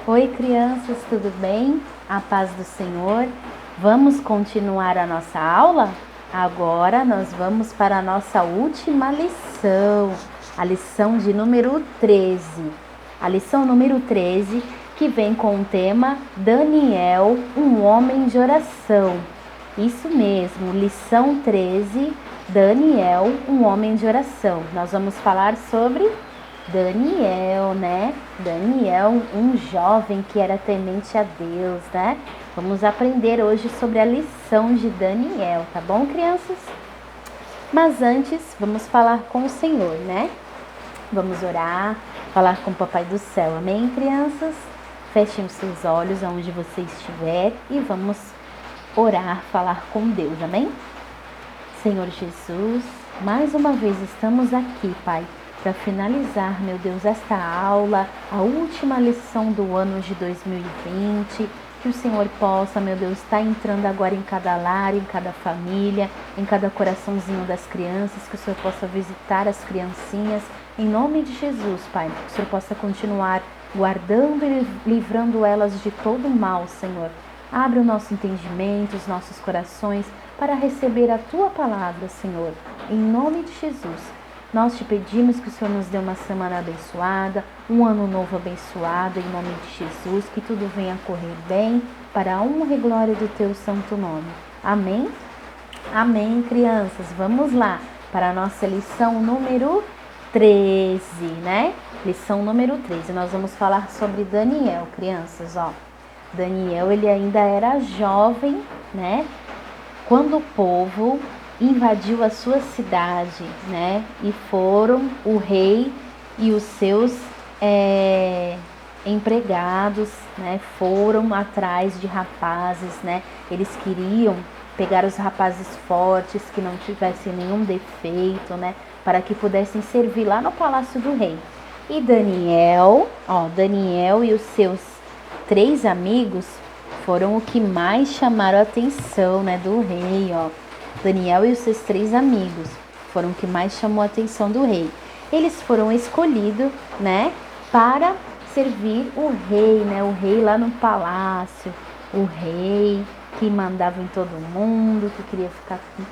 Oi, crianças, tudo bem? A paz do Senhor. Vamos continuar a nossa aula? Agora nós vamos para a nossa última lição, a lição de número 13. A lição número 13, que vem com o tema Daniel, um homem de oração. Isso mesmo, lição 13, Daniel, um homem de oração. Nós vamos falar sobre Daniel, né? Daniel, um jovem que era temente a Deus, né? Vamos aprender hoje sobre a lição de Daniel, tá bom, crianças? Mas antes, vamos falar com o Senhor, né? Vamos orar, falar com o Papai do Céu, amém, crianças? Fechem os seus olhos aonde você estiver e vamos orar, falar com Deus, amém? Senhor Jesus, mais uma vez estamos aqui, Pai, para finalizar, meu Deus, esta aula, a última lição do ano de 2020, que o Senhor possa, meu Deus, estar entrando agora em cada lar, em cada família, em cada coraçãozinho das crianças, que o Senhor possa visitar as criancinhas, em nome de Jesus, Pai, que o Senhor possa continuar guardando e livrando elas de todo mal, Senhor. Abre o nosso entendimento, os nossos corações, para receber a Tua palavra, Senhor, em nome de Jesus. Nós te pedimos que o Senhor nos dê uma semana abençoada, um ano novo abençoado, em nome de Jesus, que tudo venha correr bem, para a honra e glória do Teu santo nome. Amém? Amém, crianças. Vamos lá para a nossa lição número 13, né? Lição número 13. Nós vamos falar sobre Daniel, crianças, ó. Daniel, ele ainda era jovem, né? Quando o povo invadiu a sua cidade, né? E foram o rei e os seus empregados, né? Foram atrás de rapazes, né? Eles queriam pegar os rapazes fortes, que não tivessem nenhum defeito, né? Para que pudessem servir lá no palácio do rei. E Daniel e os seus 3 amigos foram o que mais chamaram a atenção, né, do rei, ó. Daniel e os seus 3 amigos foram o que mais chamou a atenção do rei. Eles foram escolhidos, né, para servir o rei, né, o rei lá no palácio, o rei que mandava em todo mundo, que queria ficar com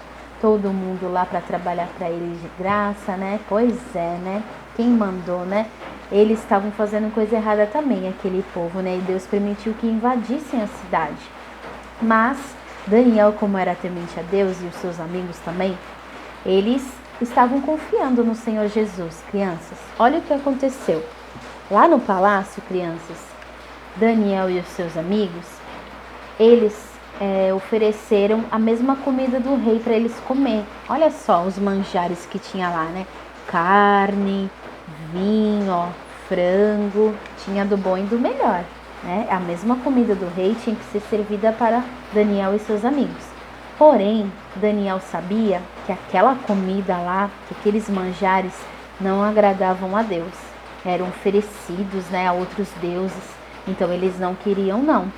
todo mundo lá para trabalhar para ele de graça, né? Pois é, né? Quem mandou, né? Eles estavam fazendo coisa errada também, aquele povo, né? E Deus permitiu que invadissem a cidade. Mas Daniel, como era temente a Deus e os seus amigos também, eles estavam confiando no Senhor Jesus, crianças. Olha o que aconteceu. Lá no palácio, crianças, Daniel e os seus amigos, eles ofereceram a mesma comida do rei para eles comer. Olha só os manjares que tinha lá, né? Carne, vinho, ó, frango, tinha do bom e do melhor, né? A mesma comida do rei tinha que ser servida para Daniel e seus amigos. Porém, Daniel sabia que aquela comida lá, que aqueles manjares não agradavam a Deus. Eram oferecidos, né, a outros deuses. Então eles não queriam, não.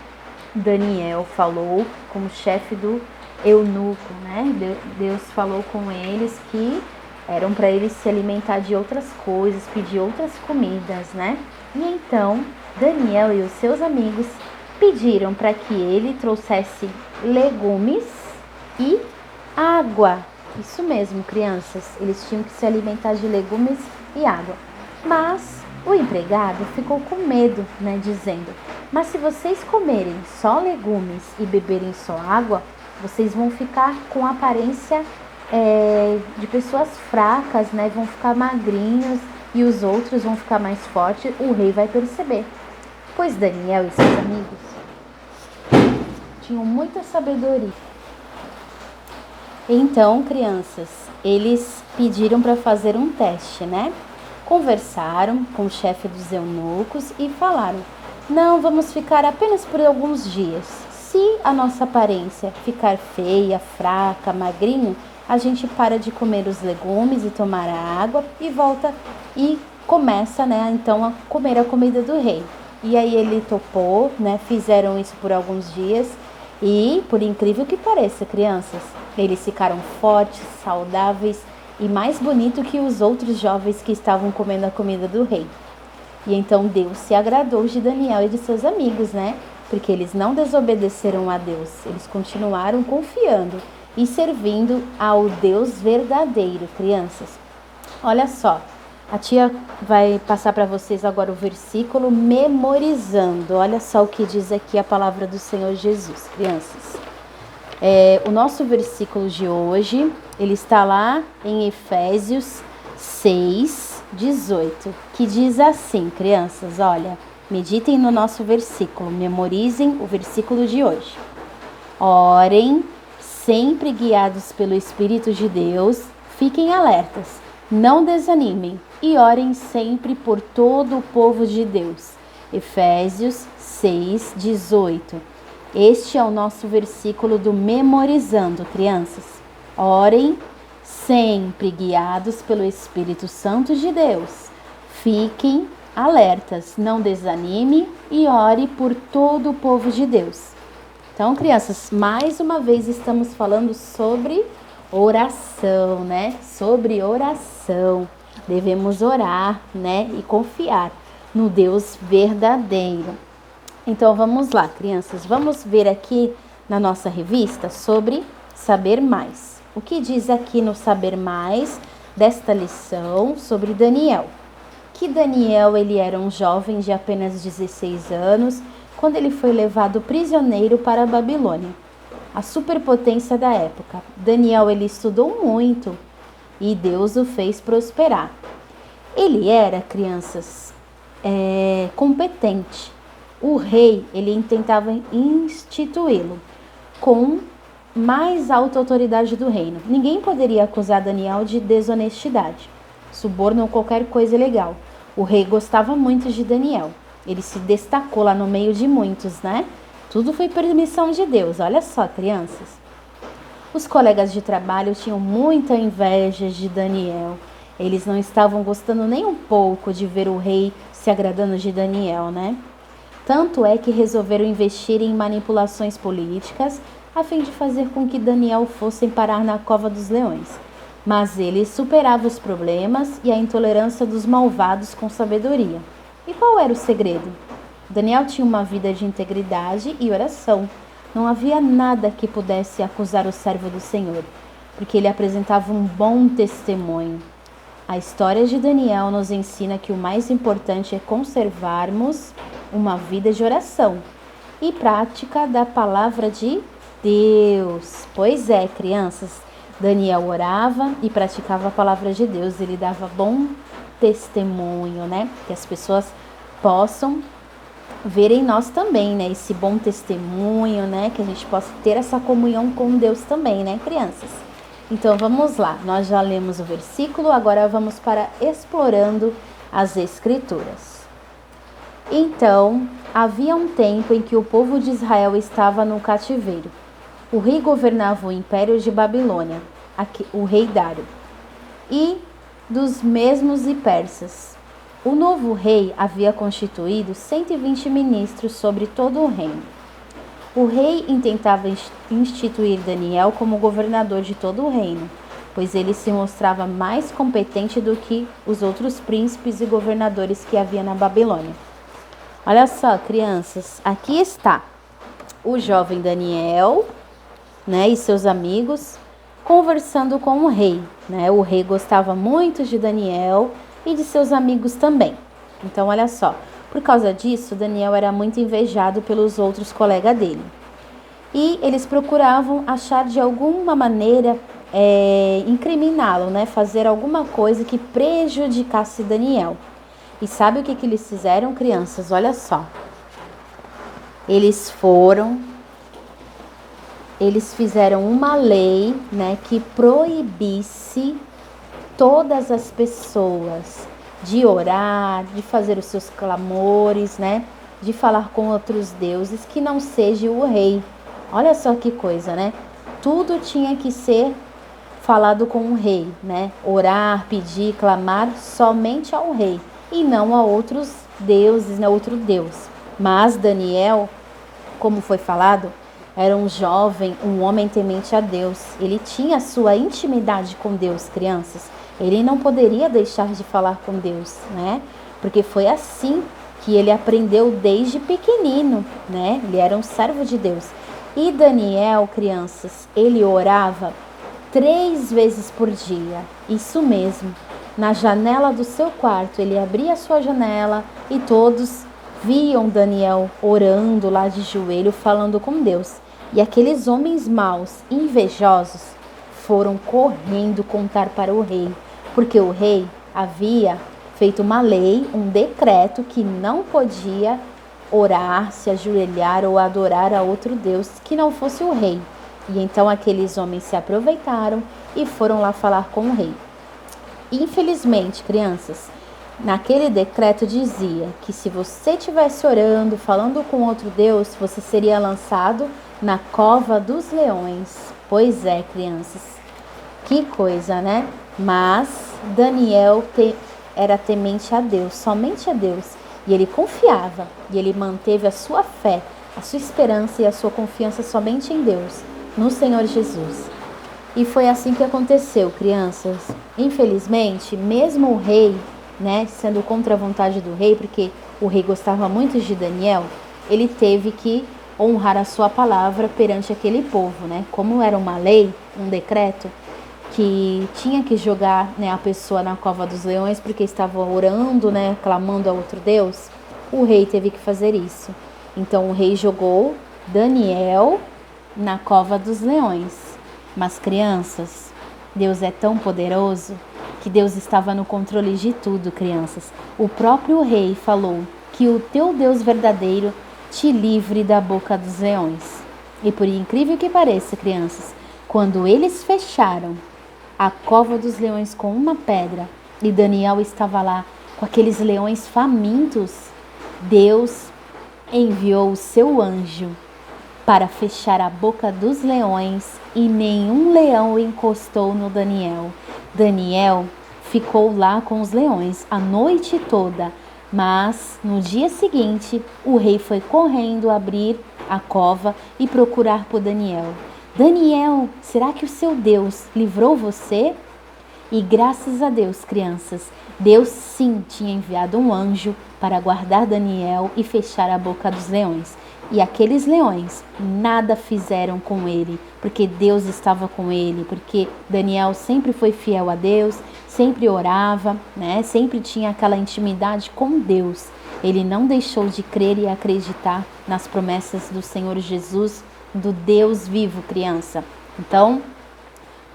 Daniel falou com o chefe do eunuco, né? Deus falou com eles que eram para eles se alimentar de outras coisas, pedir outras comidas, né? E então Daniel e os seus amigos pediram para que ele trouxesse legumes e água. Isso mesmo, crianças, eles tinham que se alimentar de legumes e água. Mas o empregado ficou com medo, né, dizendo: mas se vocês comerem só legumes e beberem só água, vocês vão ficar com aparência de pessoas fracas, né? Vão ficar magrinhos e os outros vão ficar mais fortes. O rei vai perceber. Pois Daniel e seus amigos tinham muita sabedoria. Então, crianças, eles pediram para fazer um teste, né? Conversaram com o chefe dos eunucos e falaram: não, vamos ficar apenas por alguns dias. Se a nossa aparência ficar feia, fraca, magrinho, a gente para de comer os legumes e tomar a água e volta e começa, né, então a comer a comida do rei. E aí ele topou, né, fizeram isso por alguns dias e, por incrível que pareça, crianças, eles ficaram fortes, saudáveis e mais bonitos que os outros jovens que estavam comendo a comida do rei. E então Deus se agradou de Daniel e de seus amigos, né? Porque eles não desobedeceram a Deus, eles continuaram confiando e servindo ao Deus verdadeiro, crianças. Olha só, a tia vai passar para vocês agora o versículo memorizando. Olha só o que diz aqui a palavra do Senhor Jesus, crianças. O nosso versículo de hoje, ele está lá em Efésios 6, 18, que diz assim, crianças, olha, meditem no nosso versículo, memorizem o versículo de hoje. Orem, sempre guiados pelo Espírito de Deus, fiquem alertas, não desanimem e orem sempre por todo o povo de Deus. Efésios 6, 18. Este é o nosso versículo do Memorizando, crianças. Orem, sempre guiados pelo Espírito Santo de Deus. Fiquem alertas, não desanime e ore por todo o povo de Deus. Então, crianças, mais uma vez estamos falando sobre oração, né? Sobre oração. Devemos orar, né? E confiar no Deus verdadeiro. Então, vamos lá, crianças. Vamos ver aqui na nossa revista sobre saber mais. O que diz aqui no saber mais desta lição sobre Daniel? Que Daniel, ele era um jovem de apenas 16 anos, quando ele foi levado prisioneiro para a Babilônia, a superpotência da época. Daniel, ele estudou muito e Deus o fez prosperar. Ele era, crianças, competente. O rei, ele tentava instituí-lo com mais alta autoridade do reino. Ninguém poderia acusar Daniel de desonestidade, suborno ou qualquer coisa ilegal. O rei gostava muito de Daniel. Ele se destacou lá no meio de muitos, né? Tudo foi permissão de Deus. Olha só, crianças. Os colegas de trabalho tinham muita inveja de Daniel. Eles não estavam gostando nem um pouco de ver o rei se agradando de Daniel, né? Tanto é que resolveram investir em manipulações políticas a fim de fazer com que Daniel fosse parar na cova dos leões. Mas ele superava os problemas e a intolerância dos malvados com sabedoria. E qual era o segredo? Daniel tinha uma vida de integridade e oração. Não havia nada que pudesse acusar o servo do Senhor, porque ele apresentava um bom testemunho. A história de Daniel nos ensina que o mais importante é conservarmos uma vida de oração e prática da palavra de Deus. Pois é, crianças, Daniel orava e praticava a palavra de Deus. Ele dava bom testemunho, né? Que as pessoas possam ver em nós também, né? Esse bom testemunho, né? Que a gente possa ter essa comunhão com Deus também, né, crianças? Então, vamos lá. Nós já lemos o versículo, agora vamos para explorando as Escrituras. Então, havia um tempo em que o povo de Israel estava no cativeiro. O rei governava o império de Babilônia, o rei Dário, e dos mesmos e persas. O novo rei havia constituído 120 ministros sobre todo o reino. O rei intentava instituir Daniel como governador de todo o reino, pois ele se mostrava mais competente do que os outros príncipes e governadores que havia na Babilônia. Olha só, crianças, aqui está o jovem Daniel, né, e seus amigos conversando com o rei, né? O rei gostava muito de Daniel e de seus amigos também. Então, olha só, por causa disso, Daniel era muito invejado pelos outros colegas dele. E eles procuravam achar de alguma maneira incriminá-lo, né? Fazer alguma coisa que prejudicasse Daniel. E sabe o que eles fizeram, crianças? Olha só. Eles fizeram uma lei, né, que proibisse todas as pessoas de orar, de fazer os seus clamores, né, de falar com outros deuses que não seja o rei. Olha só que coisa, né? Tudo tinha que ser falado com o rei, né? Orar, pedir, clamar somente ao rei e não a outros deuses, né? Outro Deus. Mas Daniel, como foi falado, era um jovem, um homem temente a Deus. Ele tinha a sua intimidade com Deus, crianças. Ele não poderia deixar de falar com Deus, né? porque foi assim que ele aprendeu desde pequenino, né? Ele era um servo de Deus. E Daniel, crianças, ele orava 3 vezes por dia, isso mesmo. Na janela do seu quarto, ele abria a sua janela e todos viam Daniel orando lá de joelho, falando com Deus. E aqueles homens maus, invejosos, foram correndo contar para o rei, porque o rei havia feito uma lei, um decreto que não podia orar, se ajoelhar ou adorar a outro Deus que não fosse o rei. E então aqueles homens se aproveitaram e foram lá falar com o rei. Infelizmente, crianças, naquele decreto dizia que se você estivesse orando, falando com outro Deus, você seria lançado na cova dos leões. Pois é, crianças, que coisa, né? Mas Daniel era temente a Deus, somente a Deus. E ele confiava, e ele manteve a sua fé, a sua esperança e a sua confiança somente em Deus, no Senhor Jesus. E foi assim que aconteceu, crianças. Infelizmente, mesmo o rei, né, sendo contra a vontade do rei, porque o rei gostava muito de Daniel, ele teve que honrar a sua palavra perante aquele povo, né? Como era uma lei, um decreto, que tinha que jogar, né, a pessoa na cova dos leões porque estava orando, né, clamando a outro Deus, o rei teve que fazer isso. Então o rei jogou Daniel na cova dos leões. Mas crianças, Deus é tão poderoso que Deus estava no controle de tudo, crianças. O próprio rei falou que o teu Deus verdadeiro te livre da boca dos leões. E por incrível que pareça, crianças, quando eles fecharam a cova dos leões com uma pedra e Daniel estava lá com aqueles leões famintos, Deus enviou o seu anjo para fechar a boca dos leões e nenhum leão encostou no Daniel. Daniel ficou lá com os leões a noite toda, mas no dia seguinte o rei foi correndo abrir a cova e procurar por Daniel. Daniel, será que o seu Deus livrou você? E graças a Deus, crianças, Deus sim tinha enviado um anjo para guardar Daniel e fechar a boca dos leões. E aqueles leões nada fizeram com ele, porque Deus estava com ele, porque Daniel sempre foi fiel a Deus, sempre orava, né? Sempre tinha aquela intimidade com Deus. Ele não deixou de crer e acreditar nas promessas do Senhor Jesus, do Deus vivo, criança. Então,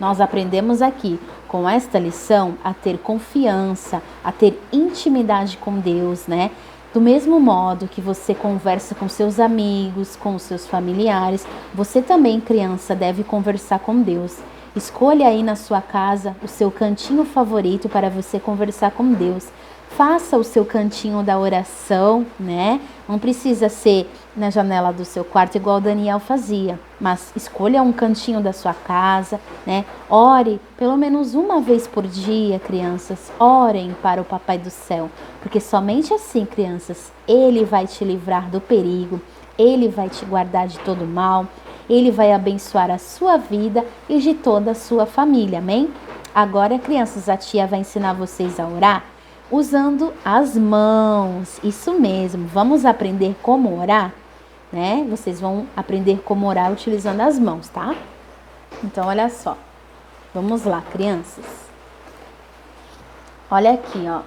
nós aprendemos aqui com esta lição a ter confiança, a ter intimidade com Deus, né? Do mesmo modo que você conversa com seus amigos, com os seus familiares, você também, criança, deve conversar com Deus. Escolha aí na sua casa o seu cantinho favorito para você conversar com Deus. Faça o seu cantinho da oração, né? Não precisa ser na janela do seu quarto igual Daniel fazia, mas escolha um cantinho da sua casa, né? Ore pelo menos uma vez por dia, crianças. Orem para o Papai do Céu, porque somente assim, crianças, Ele vai te livrar do perigo, Ele vai te guardar de todo mal, Ele vai abençoar a sua vida e de toda a sua família, amém? Agora, crianças, a tia vai ensinar vocês a orar usando as mãos, isso mesmo, vamos aprender como orar, né? Vocês vão aprender como orar utilizando as mãos, tá? Então, olha só, vamos lá, crianças. Olha aqui, ó,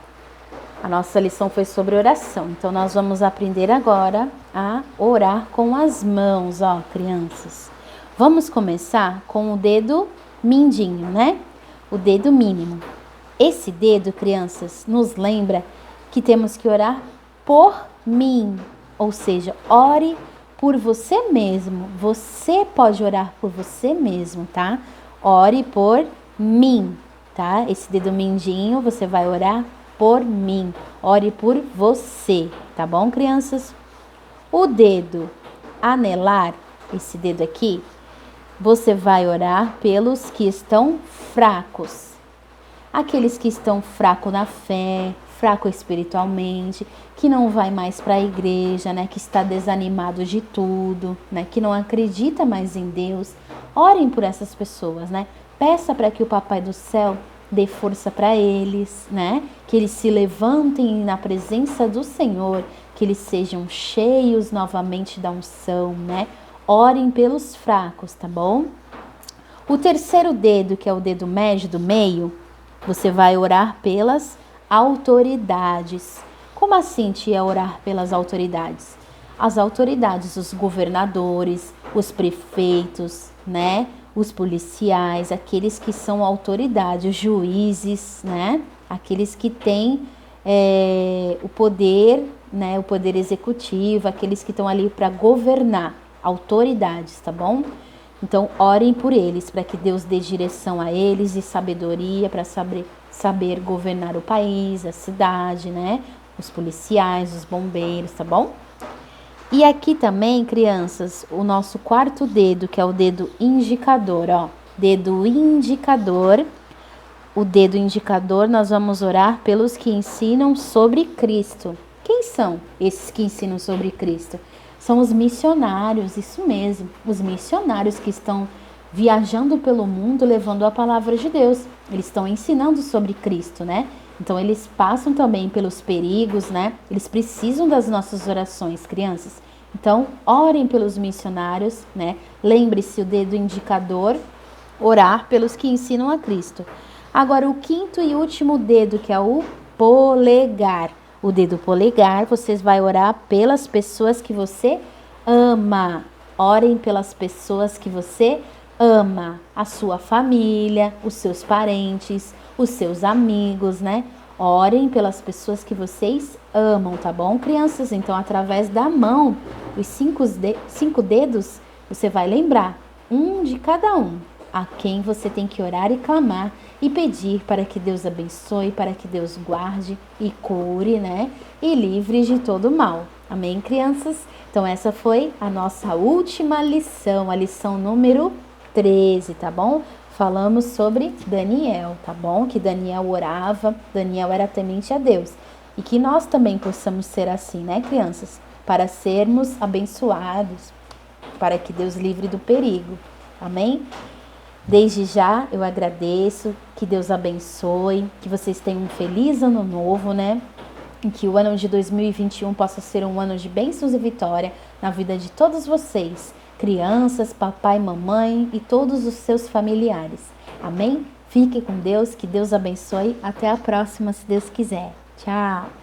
a nossa lição foi sobre oração, então nós vamos aprender agora a orar com as mãos, ó, crianças. Vamos começar com o dedo mindinho, né? O dedo mínimo. Esse dedo, crianças, nos lembra que temos que orar por mim, ou seja, ore por você mesmo. Você pode orar por você mesmo, tá? Ore por mim, tá? Esse dedo mindinho, você vai orar por mim. Ore por você, tá bom, crianças? O dedo anelar, esse dedo aqui, você vai orar pelos que estão fracos. Aqueles que estão fracos na fé, fraco espiritualmente, que não vai mais para a igreja, né? Que está desanimado de tudo, né? Que não acredita mais em Deus. Orem por essas pessoas, né? Peça para que o Papai do Céu dê força para eles, né? Que eles se levantem na presença do Senhor, que eles sejam cheios novamente da unção, né? Orem pelos fracos, tá bom? O terceiro dedo, que é o dedo médio do meio, você vai orar pelas autoridades. Como assim, tia, orar pelas autoridades? As autoridades, os governadores, os prefeitos, né? Os policiais, aqueles que são autoridade, os juízes, né? Aqueles que têm o poder, né? O poder executivo, aqueles que estão ali para governar, autoridades, tá bom? Então, orem por eles, para que Deus dê direção a eles e sabedoria para saber governar o país, a cidade, né? Os policiais, os bombeiros, tá bom? E aqui também, crianças, o nosso quarto dedo, que é o dedo indicador, ó. Dedo indicador. O dedo indicador, nós vamos orar pelos que ensinam sobre Cristo. Quem são esses que ensinam sobre Cristo? São os missionários, isso mesmo. Os missionários que estão viajando pelo mundo levando a palavra de Deus. Eles estão ensinando sobre Cristo, né? Então, eles passam também pelos perigos, né? Eles precisam das nossas orações, crianças. Então, orem pelos missionários, né? Lembre-se, o dedo indicador, orar pelos que ensinam a Cristo. Agora, o quinto e último dedo, que é o polegar. O dedo polegar, vocês vão orar pelas pessoas que você ama. Orem pelas pessoas que você ama. A sua família, os seus parentes, os seus amigos, né? Orem pelas pessoas que vocês amam, tá bom, crianças? Então, através da mão, os cinco dedos, você vai lembrar um de cada um, a quem você tem que orar e clamar e pedir para que Deus abençoe, para que Deus guarde e cure, né? E livre de todo mal. Amém, crianças? Então, essa foi a nossa última lição, a lição número 13, tá bom? Falamos sobre Daniel, tá bom? Que Daniel orava, Daniel era temente a Deus. E que nós também possamos ser assim, né, crianças? Para sermos abençoados, para que Deus livre do perigo. Amém? Desde já eu agradeço, que Deus abençoe, que vocês tenham um feliz ano novo, né? E que o ano de 2021 possa ser um ano de bênçãos e vitória na vida de todos vocês, crianças, papai, mamãe e todos os seus familiares. Amém? Fique com Deus, que Deus abençoe. Até a próxima, se Deus quiser. Tchau!